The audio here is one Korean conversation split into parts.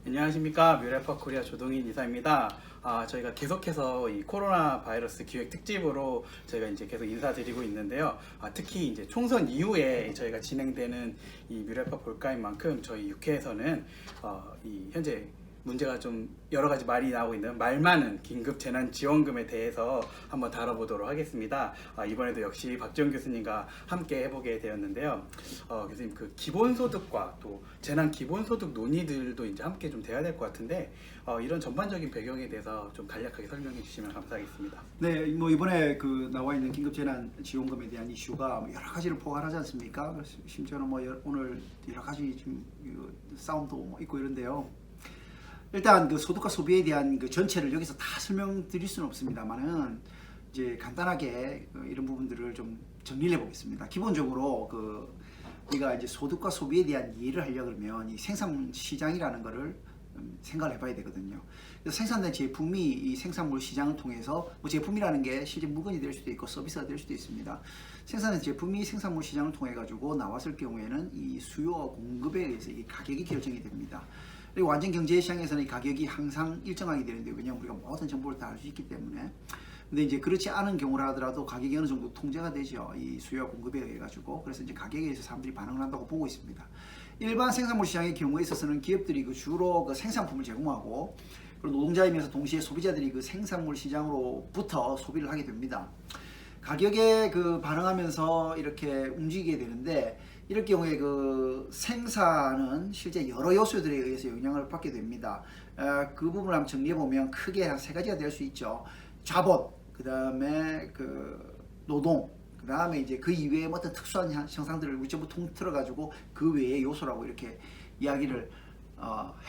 안녕하십니까, 뮤래퍼 코리아 조동인 이사입니다. 저희가 계속해서 이 코로나 바이러스 기획 특집으로 저희가 이제 계속 인사드리고 있는데요. 특히 이제 총선 이후에 저희가 진행되는 이 뮤래퍼 볼까인 만큼 저희 육회에서는 이 현재 문제가 좀 여러 가지 말이 나오고 있는 말 많은 긴급 재난 지원금에 대해서 한번 다뤄보도록 하겠습니다. 이번에도 역시 박지원 교수님과 함께 해보게 되었는데요. 교수님, 그 기본소득과 또 재난 기본소득 논의들도 이제 함께 좀 돼야 될 것 같은데 이런 전반적인 배경에 대해서 좀 간략하게 설명해 주시면 감사하겠습니다. 네, 뭐 이번에 그 나와 있는 긴급 재난 지원금에 대한 이슈가 여러 가지를 포괄하지 않습니까? 심지어는 뭐 오늘 여러 가지 지금 싸움도 있고 이런데요. 일단 그 소득과 소비에 대한 그 전체를 여기서 다 설명드릴 수는 없습니다만은 이제 간단하게 이런 부분들을 좀 정리를 해보겠습니다. 기본적으로 우리가 이제 소득과 소비에 대한 이해를 하려고 그러면 이 생산 시장이라는 거를 생각을 해봐야 되거든요. 그래서 생산된 제품이 이 생산물 시장을 통해서 뭐 제품이라는 게 실제 물건이 될 수도 있고 서비스가 될 수도 있습니다. 생산된 제품이 생산물 시장을 통해 가지고 나왔을 경우에는 이 수요와 공급에 의해서 이 가격이 결정이 됩니다. 그리고 완전 경제 시장에서는 이 가격이 항상 일정하게 되는데, 왜냐하면 우리가 모든 정보를 다 알 수 있기 때문에. 근데 이제 그렇지 않은 경우라 하더라도 가격이 어느 정도 통제가 되죠. 이 수요와 공급에 의해 가지고. 그래서 이제 가격에 의해서 사람들이 반응을 한다고 보고 있습니다. 일반 생산물 시장의 경우에 있어서는 기업들이 주로 그 생산품을 제공하고, 그리고 노동자이면서 동시에 소비자들이 그 생산물 시장으로부터 소비를 하게 됩니다. 가격에 반응하면서 이렇게 움직이게 되는데, 이럴 경우에 그 생산은 실제 여러 요소들에 의해서 영향을 받게 됩니다. 그 부분을 한번 정리해 보면 크게 한 세 가지가 될 수 있죠. 자본, 그 다음에 노동, 그 다음에 이제 그 이외에 어떤 특수한 현상들을 우리 전부 통틀어 가지고 그 외의 요소라고 이렇게 이야기를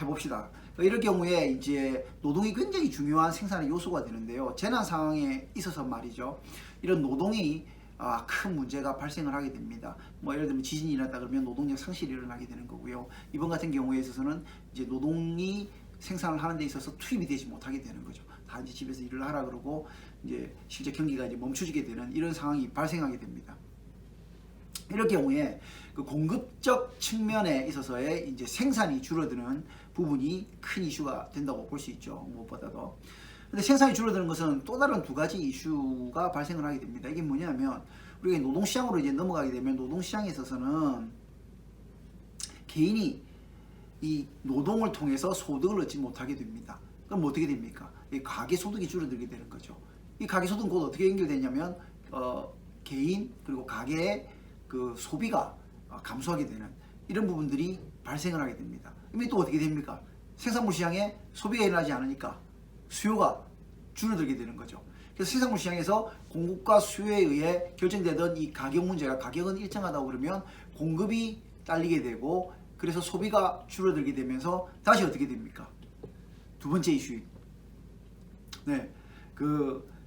해봅시다. 이럴 경우에 이제 노동이 굉장히 중요한 생산의 요소가 되는데요. 재난 상황에 있어서 말이죠. 이런 노동이 큰 문제가 발생을 하게 됩니다. 뭐 예를 들면 지진이 일어났다 그러면 노동력 상실이 일어나게 되는 거고요. 이번 같은 경우에 있어서는 이제 노동이 생산을 하는 데 있어서 투입이 되지 못하게 되는 거죠. 다 이제 집에서 일을 하라 그러고 이제 실제 경기가 이제 멈춰지게 되는 이런 상황이 발생하게 됩니다. 이럴 경우에 그 공급적 측면에 있어서의 이제 생산이 줄어드는 부분이 큰 이슈가 된다고 볼 수 있죠. 무엇보다도. 근데 생산이 줄어드는 것은 또 다른 두 가지 이슈가 발생을 하게 됩니다. 이게 뭐냐면 우리가 노동시장으로 이제 넘어가게 되면 노동시장에 있어서는 개인이 이 노동을 통해서 소득을 얻지 못하게 됩니다. 그럼 어떻게 됩니까? 이 가계소득이 줄어들게 되는 거죠. 이 가계소득은 곧 어떻게 연결되냐면 개인 그리고 가계의 그 소비가 감소하게 되는 이런 부분들이 발생을 하게 됩니다. 그러면 또 어떻게 됩니까? 생산물 시장에 소비가 일어나지 않으니까 수요가 줄어들게 되는 거죠. 그래서 생산물 시장에서 공급과 수요에 의해 결정되던 이 가격 문제가, 가격은 일정하다고 그러면 공급이 딸리게 되고, 그래서 소비가 줄어들게 되면서 다시 어떻게 됩니까? 두 번째 이슈. 네,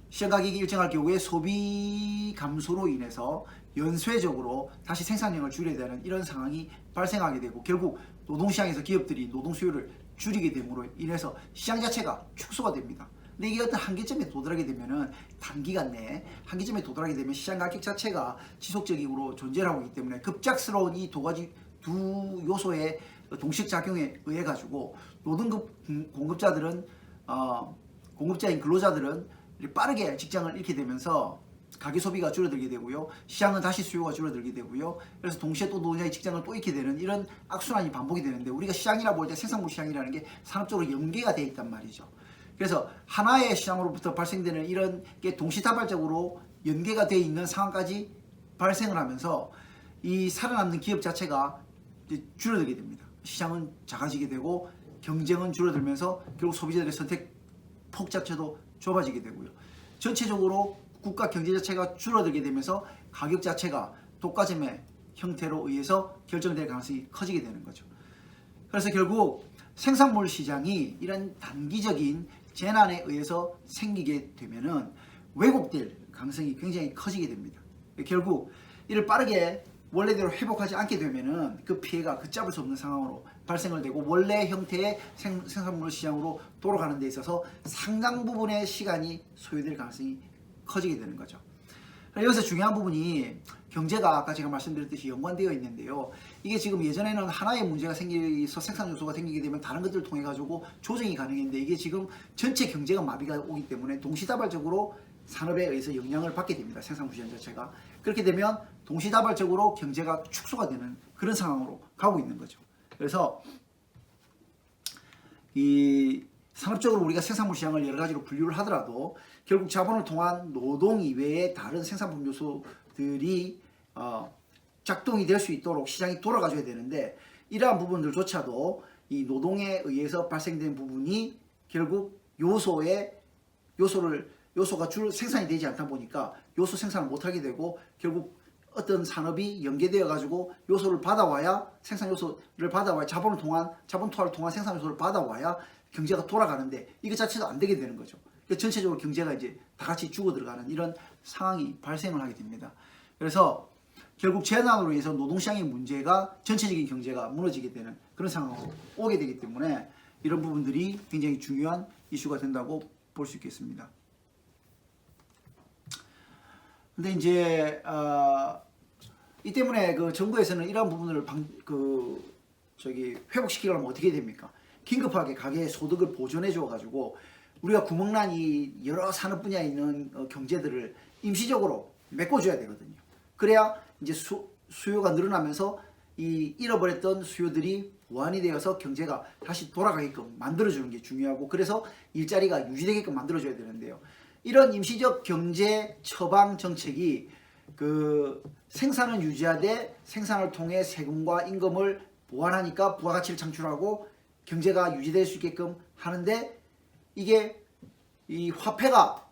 시장 가격이 일정할 경우에 소비 감소로 인해서 연쇄적으로 다시 생산량을 줄여야 되는 이런 상황이 발생하게 되고, 결국 노동시장에서 기업들이 노동 수요를 줄이게 됨으로 인해서 시장 자체가 축소가 됩니다. 근데 이게 어떤 한계점에 도달하게 되면은 단기간 내에 한계점에 도달하게 되면 시장 가격 자체가 지속적으로 존재를 하고 있기 때문에 급작스러운 이 두 요소의 동시적 작용에 의해 가지고 공급자들은 공급자인 근로자들은 빠르게 직장을 잃게 되면서 가계 소비가 줄어들게 되고요. 시장은 다시 수요가 줄어들게 되고요. 그래서 동시에 또 노동자의 직장을 또 잃게 되는 이런 악순환이 반복이 되는데, 우리가 시장이라 볼 때 생산물 시장이라는 게 산업적으로 연계가 되어 있단 말이죠. 그래서 하나의 시장으로부터 발생되는 이런 게 동시다발적으로 연계가 되어 있는 상황까지 발생을 하면서 이 살아남는 기업 자체가 이제 줄어들게 됩니다. 시장은 작아지게 되고 경쟁은 줄어들면서 결국 소비자들의 선택 폭 자체도 좁아지게 되고요. 전체적으로 국가 경제 자체가 줄어들게 되면서 가격 자체가 독과점의 형태로 의해서 결정될 가능성이 커지게 되는 거죠. 그래서 결국 생산물 시장이 이런 단기적인 재난에 의해서 생기게 되면은 왜곡될 가능성이 굉장히 커지게 됩니다. 결국 이를 빠르게 원래대로 회복하지 않게 되면은 그 피해가 걷잡을 수 없는 상황으로 발생을 되고, 원래 형태의 생산물 시장으로 돌아가는 데 있어서 상당 부분의 시간이 소요될 가능성이 커지게 되는 거죠. 여기서 중요한 부분이 경제가 아까 제가 말씀드렸듯이 연관되어 있는데요. 이게 지금 예전에는 하나의 문제가 생기서 생산 요소가 생기게 되면 다른 것들을 통해 가지고 조정이 가능했는데 이게 지금 전체 경제가 마비가 오기 때문에 동시다발적으로 산업에 의해서 영향을 받게 됩니다. 생산 부시장 자체가. 그렇게 되면 동시다발적으로 경제가 축소가 되는 그런 상황으로 가고 있는 거죠. 그래서 이 산업적으로 우리가 생산물 시장을 여러 가지로 분류를 하더라도 결국 자본을 통한 노동 이외의 다른 생산품 요소들이 작동이 될 수 있도록 시장이 돌아가줘야 되는데 이러한 부분들조차도 이 노동에 의해서 발생된 부분이 결국 요소가 줄 생산이 되지 않다 보니까 요소 생산을 못하게 되고 결국 어떤 산업이 연계되어 가지고 요소를 받아와야 생산 요소를 받아와야 자본 투하를 통한 생산 요소를 받아와야 경제가 돌아가는데 이것 자체도 안 되게 되는 거죠. 전체적으로 경제가 이제 다 같이 죽어 들어가는 이런 상황이 발생을 하게 됩니다. 그래서 결국 재난으로 인해서 노동시장의 문제가 전체적인 경제가 무너지게 되는 그런 상황으로 오게 되기 때문에 이런 부분들이 굉장히 중요한 이슈가 된다고 볼 수 있겠습니다. 근데 이제 이 때문에 그 정부에서는 이러한 부분을 회복시키려면 어떻게 됩니까? 긴급하게 가계의 소득을 보존해 줘 가지고 우리가 구멍난 이 여러 산업 분야에 있는 경제들을 임시적으로 메꿔줘야 되거든요. 그래야 이제 수요가 늘어나면서 이 잃어버렸던 수요들이 보완이 되어서 경제가 다시 돌아가게끔 만들어주는 게 중요하고 그래서 일자리가 유지되게끔 만들어줘야 되는데요. 이런 임시적 경제 처방 정책이 그 생산은 유지하되 생산을 통해 세금과 임금을 보완하니까 부가가치를 창출하고 경제가 유지될 수 있게끔 하는데 이게 이 화폐가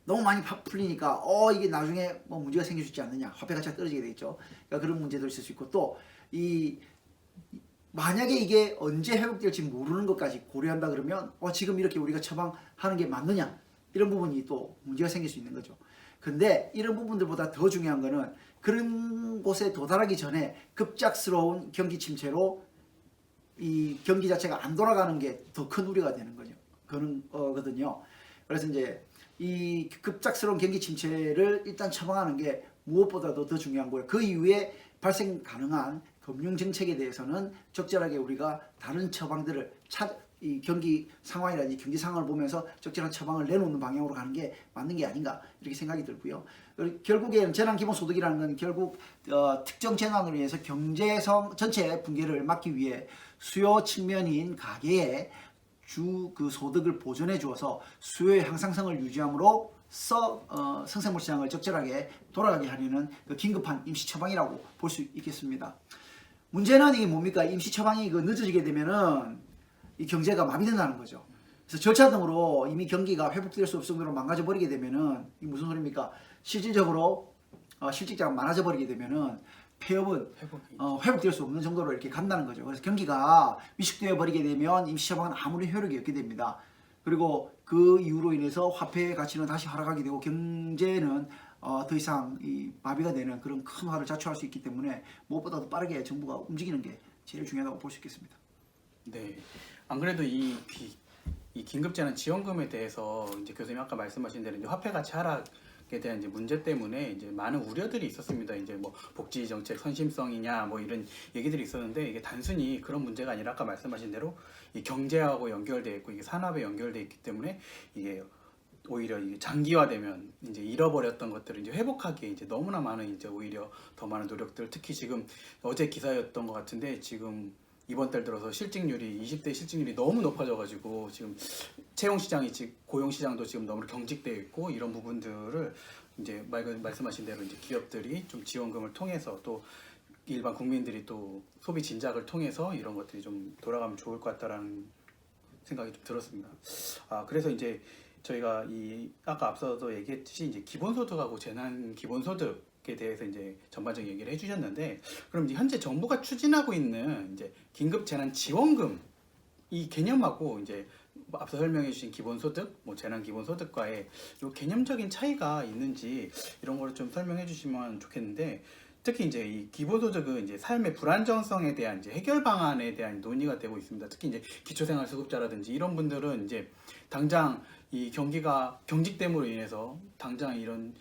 너무 많이 풀리니까 이게 나중에 뭐 문제가 생길 수 있지 않느냐, 화폐 가치가 떨어지게 되겠죠. 그러니까 그런 문제도 있을 수 있고 또 이 만약에 이게 언제 회복될지 모르는 것까지 고려한다 그러면 지금 이렇게 우리가 처방하는 게 맞느냐 이런 부분이 또 문제가 생길 수 있는 거죠. 근데 이런 부분들보다 더 중요한 거는 그런 곳에 도달하기 전에 급작스러운 경기 침체로 이 경기 자체가 안 돌아가는 게 더 큰 우려가 되는 거죠. 그런 거거든요. 그래서 이제 이 급작스러운 경기 침체를 일단 처방하는 게 무엇보다도 더 중요한 거예요. 그 이후에 발생 가능한 금융 정책에 대해서는 적절하게 우리가 다른 처방들을 이 경기 상황이라든지 경기 상황을 보면서 적절한 처방을 내놓는 방향으로 가는 게 맞는 게 아닌가 이렇게 생각이 들고요. 결국에는 재난기본소득이라는 건 결국 특정 재난으로 인해서 경제성 전체 붕괴를 막기 위해 수요 측면인 가계의 그 소득을 보존해 주어서 수요의 향상성을 유지함으로써 생산물 시장을 적절하게 돌아가게 하려는 그 긴급한 임시 처방이라고 볼 수 있겠습니다. 문제는 이게 뭡니까? 임시 처방이 늦어지게 되면은 이 경제가 마비된다는 거죠. 그래서 절차 등으로 이미 경기가 회복될 수 없을 정도로 망가져 버리게 되면은 이 무슨 소리입니까? 실질적으로 실직자가 많아져 버리게 되면은 폐업은 회복될 수 없는 정도로 이렇게 간다는 거죠. 그래서 경기가 위축되어 버리게 되면 임시 처방은 아무리 효력이 없게 됩니다. 그리고 그 이유로 인해서 화폐의 가치는 다시 하락하게 되고 경제는 더 이상 이 마비가 되는 그런 큰 화를 자초할 수 있기 때문에 무엇보다도 빠르게 정부가 움직이는 게 제일 중요하다고 볼 수 있겠습니다. 네. 안 그래도 이 긴급재난지원금에 대해서 이제 교수님 아까 말씀하신 대로 이제 화폐 가치 하락에 대한 이제 문제 때문에 이제 많은 우려들이 있었습니다. 이제 뭐 복지 정책 선심성이냐 뭐 이런 얘기들이 있었는데 이게 단순히 그런 문제가 아니라 아까 말씀하신 대로 이 경제하고 연결되어 있고 이게 산업에 연결되어 있기 때문에 이게 오히려 이게 장기화되면 이제 잃어버렸던 것들을 이제 회복하기에 이제 너무나 많은 이제 오히려 더 많은 노력들 특히 지금 어제 기사였던 것 같은데 지금 이번 달 들어서 실직률이 20대 실직률이 너무 높아져가지고 지금 채용 시장이 고용 시장도 지금 너무 경직되어 있고 이런 부분들을 이제 말씀하신 대로 이제 기업들이 좀 지원금을 통해서 또 일반 국민들이 또 소비 진작을 통해서 이런 것들이 좀 돌아가면 좋을 것 같다라는 생각이 좀 들었습니다. 그래서 이제 저희가 아까 앞서도 얘기했듯이 이제 기본소득하고 재난 기본소득에 대해서 이제 전반적인 얘기를 해주셨는데 그럼 이제 현재 정부가 추진하고 있는 이제 긴급재난지원금 이 개념하고 이제 앞서 설명해주신 기본소득, 뭐 재난기본소득과의 요 개념적인 차이가 있는지 이런 걸 좀 설명해주시면 좋겠는데 특히 이제 이 기본소득은 이제 삶의 불안정성에 대한 이제 해결 방안에 대한 논의가 되고 있습니다. 특히 이제 기초생활수급자라든지 이런 분들은 이제 당장 이 경기가 경직됨으로 인해서 당장 이런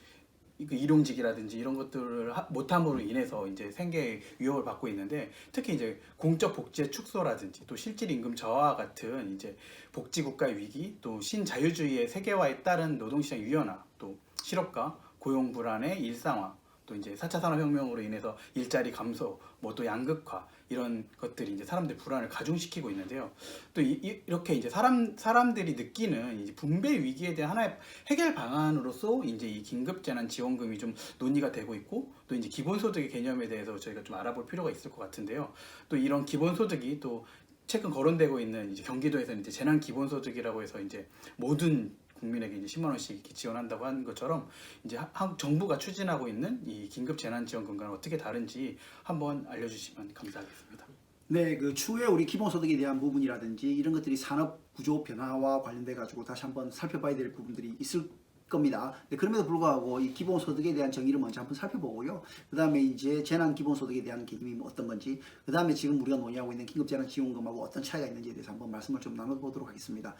그 일용직이라든지 이런 것들을 못함으로 인해서 이제 생계 위협을 받고 있는데, 특히 이제 공적 복지의 축소라든지 또 실질 임금 저하 같은 이제 복지 국가의 위기, 또 신자유주의의 세계화에 따른 노동시장 유연화, 또 실업과 고용 불안의 일상화, 또 이제 4차 산업혁명으로 인해서 일자리 감소, 뭐 또 양극화, 이런 것들이 이제 사람들 불안을 가중시키고 있는데요. 또 이렇게 이제 사람들이 느끼는 이제 분배 위기에 대한 하나의 해결 방안으로서 이제 이 긴급재난지원금이 좀 논의가 되고 있고, 또 이제 기본소득의 개념에 대해서 저희가 좀 알아볼 필요가 있을 것 같은데요. 또 이런 기본소득이 또 최근 거론되고 있는 이제 경기도에서는 이제 재난기본소득이라고 해서 이제 모든 국민에게 이제 10만 원씩 이렇게 지원한다고 하는 것처럼, 이제 한국 정부가 추진하고 있는 이 긴급 재난지원금과는 어떻게 다른지 한번 알려주시면 감사하겠습니다. 네, 그 추후에 우리 기본소득에 대한 부분이라든지 이런 것들이 산업 구조 변화와 관련돼 가지고 다시 한번 살펴봐야 될 부분들이 있을 겁니다. 네, 그럼에도 불구하고 이 기본소득에 대한 정의를 먼저 한번 살펴보고요. 그 다음에 이제 재난 기본소득에 대한 개념이 어떤 건지, 그 다음에 지금 우리가 논의하고 있는 긴급재난지원금하고 어떤 차이가 있는지에 대해서 한번 말씀을 좀 나눠보도록 하겠습니다.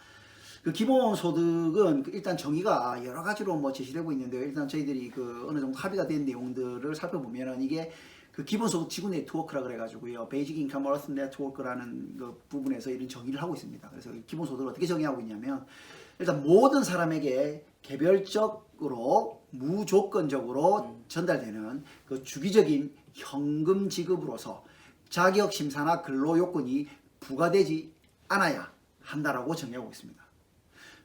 그 기본소득은 일단 정의가 여러 가지로 뭐 제시되고 있는데요. 일단 저희들이 그 어느 정도 합의가 된 내용들을 살펴보면은 이게 그 기본소득 지구 네트워크라 그래가지고요. 베이직 인컴 어스 네트워크라는 그 부분에서 이런 정의를 하고 있습니다. 그래서 기본소득을 어떻게 정의하고 있냐면, 일단 모든 사람에게 개별적으로 무조건적으로 전달되는 그 주기적인 현금 지급으로서 자격 심사나 근로 요건이 부과되지 않아야 한다라고 정의하고 있습니다.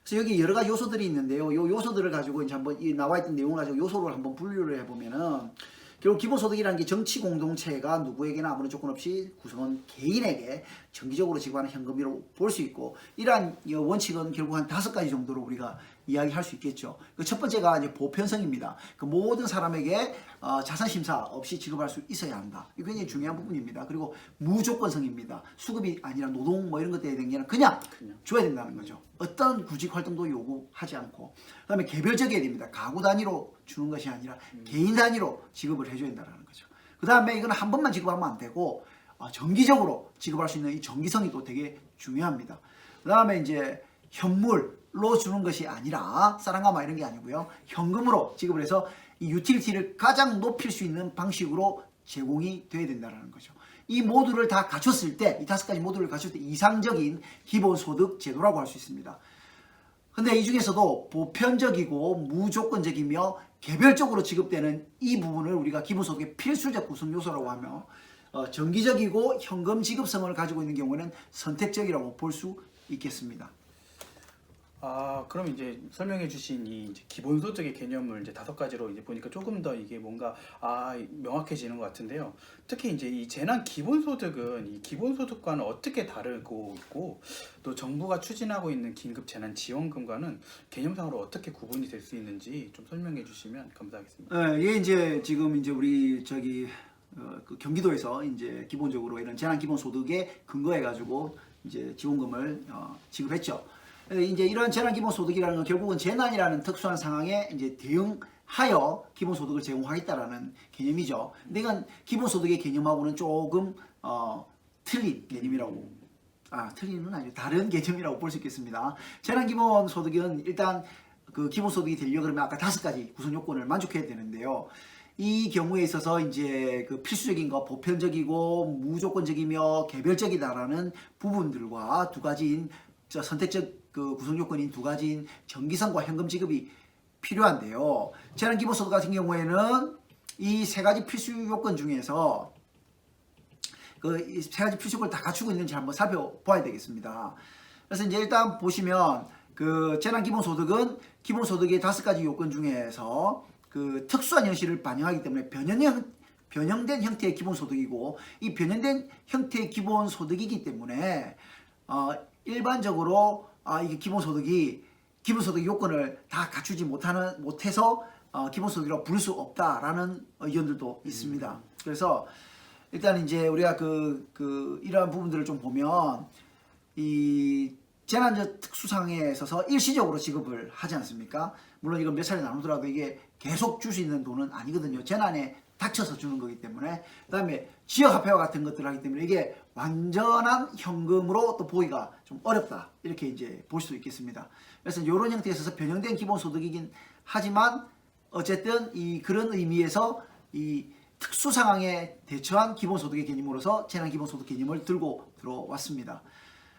그래서 여기 여러 가지 요소들이 있는데요. 이 요소들을 가지고 이제 한번 이 나와 있던 내용을 가지고 요소를 한번 분류를 해보면은, 결국 기본소득이라는 게 정치 공동체가 누구에게나 아무런 조건 없이 구성원 개인에게 정기적으로 지급하는 현금으로 볼 수 있고, 이러한 원칙은 결국 한 5가지 정도로 우리가 이야기할 수 있겠죠. 그 첫 번째가 이제 보편성입니다. 그 모든 사람에게 자산 심사 없이 지급할 수 있어야 한다. 이거 굉장히 중요한 부분입니다. 그리고 무조건성입니다. 수급이 아니라 노동 뭐 이런 것들에 대한 게 그냥 줘야 된다는 거죠. 어떤 구직 활동도 요구하지 않고. 그다음에 개별적이어야 됩니다. 가구 단위로 주는 것이 아니라 개인 단위로 지급을 해줘야 된다는 거죠. 그 다음에 이건 한 번만 지급하면 안 되고 정기적으로 지급할 수 있는 이 정기성이 또 되게 중요합니다. 그 다음에 이제 현물로 주는 것이 아니라 쌀한가마 이런 게 아니고요. 현금으로 지급을 해서 이 유틸리티를 가장 높일 수 있는 방식으로 제공이 돼야 된다는 거죠. 이 모두를 다 갖췄을 때, 이 5가지 모두를 갖췄을 때 이상적인 기본소득 제도라고 할 수 있습니다. 근데 이 중에서도 보편적이고 무조건적이며 개별적으로 지급되는 이 부분을 우리가 기본소득의 필수적 구성 요소라고 하며, 정기적이고 현금 지급성을 가지고 있는 경우에는 선택적이라고 볼 수 있겠습니다. 그럼 이제 설명해 주신 이 이제 기본소득의 개념을 이제 5가지로 이제 보니까 조금 더 이게 뭔가 명확해지는 것 같은데요. 특히 이제 이 재난 기본소득은 이 기본소득과는 어떻게 다르고 있고, 또 정부가 추진하고 있는 긴급 재난 지원금과는 개념상으로 어떻게 구분이 될 수 있는지 좀 설명해 주시면 감사하겠습니다. 네, 이게 이제 지금 이제 우리 그 경기도에서 이제 기본적으로 이런 재난 기본소득에 근거해 가지고 이제 지원금을 지급했죠. 이제 이런 재난기본소득이라는 건 결국은 재난이라는 특수한 상황에 이제 대응하여 기본소득을 제공하겠다라는 개념이죠. 근데 이건 기본소득의 개념하고는 조금 틀린 개념이라고, 틀린은 아니죠. 다른 개념이라고 볼 수 있겠습니다. 재난기본소득은 일단 그 기본소득이 되려고 그러면 아까 5가지 구성 요건을 만족해야 되는데요. 이 경우에 있어서 이제 그 필수적인 거, 보편적이고 무조건적이며 개별적이다라는 부분들과 2가지인 선택적 그 구성 요건인 2가지인 정기성과 현금 지급이 필요한데요. 재난기본소득 같은 경우에는 이 3가지 필수 요건 중에서 그 3가지 필수 요건을 다 갖추고 있는지 한번 살펴봐야 되겠습니다. 그래서 이제 일단 보시면 그 재난기본소득은 기본소득의 5가지 요건 중에서 그 특수한 현실을 반영하기 때문에 변형된 형태의 기본소득이고, 이 변형된 형태의 기본소득이기 때문에 일반적으로 이게 기본소득 요건을 다 갖추지 못해서 기본소득이라고 부를 수 없다라는 의견들도 있습니다. 그래서 일단 이제 우리가 이러한 부분들을 좀 보면, 이 재난적 특수상황에 있어서 일시적으로 지급을 하지 않습니까? 물론 이건 몇 차례 나누더라도 이게 계속 줄 수 있는 돈은 아니거든요. 재난에 닥쳐서 주는 거기 때문에. 그 다음에 지역화폐와 같은 것들을 하기 때문에 이게 완전한 현금으로 또 보기가 좀 어렵다, 이렇게 이제 볼 수도 있겠습니다. 그래서 이런 형태에 있어서 변형된 기본소득이긴 하지만 어쨌든 이 그런 의미에서 이 특수 상황에 대처한 기본소득의 개념으로서 재난기본소득 개념을 들고 들어왔습니다.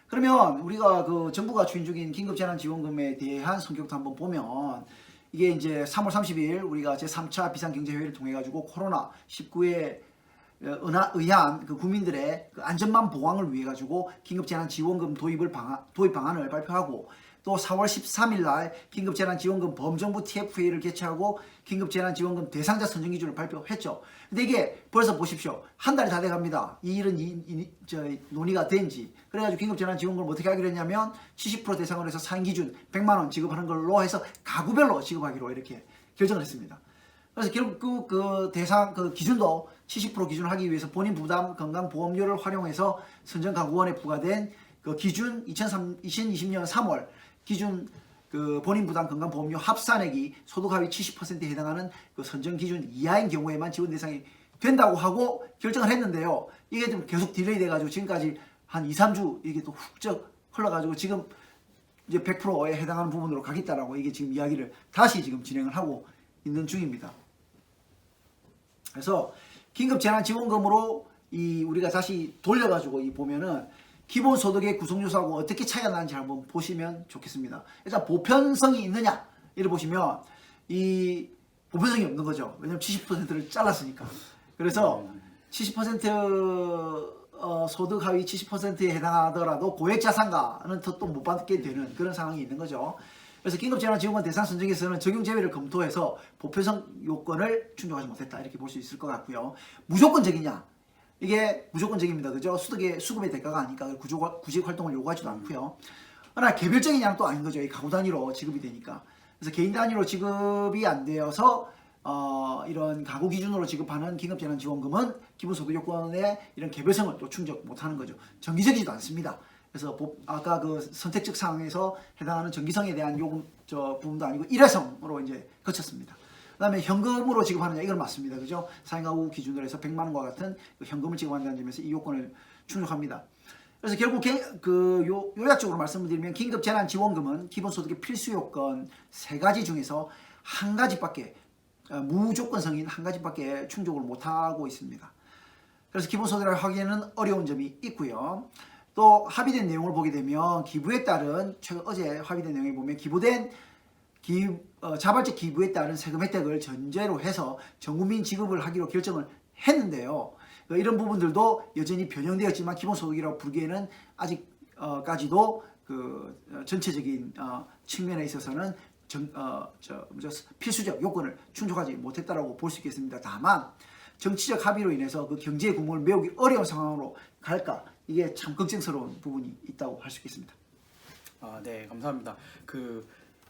그러면 우리가 그 정부가 추진 중인 긴급재난지원금에 대한 성격도 한번 보면 이게 이제 3월 30일 우리가 제3차 비상경제회의를 통해 가지고 코로나19에 의한 그 국민들의 그 안전망 보강을 위해 가지고 긴급재난지원금 도입 방안을 발표하고 또 4월 13일 날 긴급재난지원금 범정부 TF회의를 개최하고 긴급재난지원금 대상자 선정 기준을 발표했죠. 근데 이게 벌써 보십시오. 한 달이 다 돼갑니다. 이 일은 논의가 된지. 그래가지고 긴급재난지원금을 어떻게 하기로 했냐면 70% 대상으로 해서 4인 기준 100만 원 지급하는 걸로 해서 가구별로 지급하기로 이렇게 결정을 했습니다. 그래서 결국 그 대상 그 기준도 70% 기준을 하기 위해서 본인 부담 건강보험료를 활용해서 선정 가구원에 부과된 그 기준 2020년 3월 기준 그 본인 부담 건강보험료 합산액이 소득 하위 70%에 해당하는 그 선정 기준 이하인 경우에만 지원 대상이 된다고 하고 결정을 했는데요. 이게 좀 계속 딜레이 돼가지고 지금까지 한 2, 3주 이게 또 훅쩍 흘러가지고 지금 이제 100%에 해당하는 부분으로 가겠다라고 이게 지금 이야기를 다시 지금 진행을 하고 있는 중입니다. 그래서 긴급재난지원금으로 이 우리가 다시 돌려가지고 이 보면은 기본소득의 구성요소하고 어떻게 차이가 나는지 한번 보시면 좋겠습니다. 일단 보편성이 있느냐 이를 보시면 이 보편성이 없는 거죠. 왜냐면 70%를 잘랐으니까. 그래서 70% 소득 하위 70%에 해당하더라도 고액자산가는 또 못 받게 되는 그런 상황이 있는 거죠. 그래서 긴급재난지원금 대상 선정에서는 적용 제외를 검토해서 보편성 요건을 충족하지 못했다 이렇게 볼 수 있을 것 같고요. 무조건적이냐? 이게 무조건적입니다. 그죠? 수급의 대가가 아니까 구직 활동을 요구하지도 않고요. 그러나 개별적인 양은 또 아닌 거죠. 이 가구 단위로 지급이 되니까. 그래서 개인 단위로 지급이 안 되어서 이런 가구 기준으로 지급하는 긴급재난지원금은 기본소득 요건의 이런 개별성을 또 충족 못하는 거죠. 정기적이지도 않습니다. 그래서 아까 그 선택적 상황에서 해당하는 정기성에 대한 요금 부분도 아니고 일회성으로 이제 거쳤습니다. 그다음에 현금으로 지급하느냐 이건 맞습니다. 그죠? 4인 가구 기준으로 해서 100만 원과 같은 그 현금을 지급한다는 점에서 이 요건을 충족합니다. 그래서 결국 요약적으로 말씀을 드리면 긴급재난지원금은 기본소득의 필수 요건 3가지 중에서 한 가지밖에 무조건성인 한 가지밖에 충족을 못하고 있습니다. 그래서 기본소득을 하기에는 어려운 점이 있고요. 또 합의된 내용을 보게 되면 기부에 따른 어제 합의된 내용에 보면 자발적 기부에 따른 세금 혜택을 전제로 해서 전국민 지급을 하기로 결정을 했는데요. 이런 부분들도 여전히 변형되었지만 기본소득이라고 부르기에는 아직까지도 그 전체적인 측면에 있어서는 필수적 요건을 충족하지 못했다라고 볼 수 있겠습니다. 다만 정치적 합의로 인해서 그 경제 구멍을 메우기 어려운 상황으로 갈까 이게 참 걱정스러운 부분이 있다고 할 수 있겠습니다. 네, 감사합니다.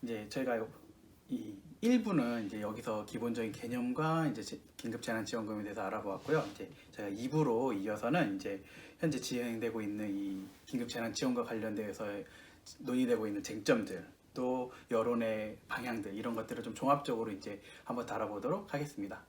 이제 저희가 이 1부는 이제 여기서 기본적인 개념과 이제 긴급재난지원금에 대해서 알아보았고요. 이제 제가 2부로 이어서는 이제 현재 진행되고 있는 이 긴급재난지원과 관련돼서 논의되고 있는 쟁점들, 또 여론의 방향들 이런 것들을 좀 종합적으로 이제 한번 다뤄보도록 하겠습니다.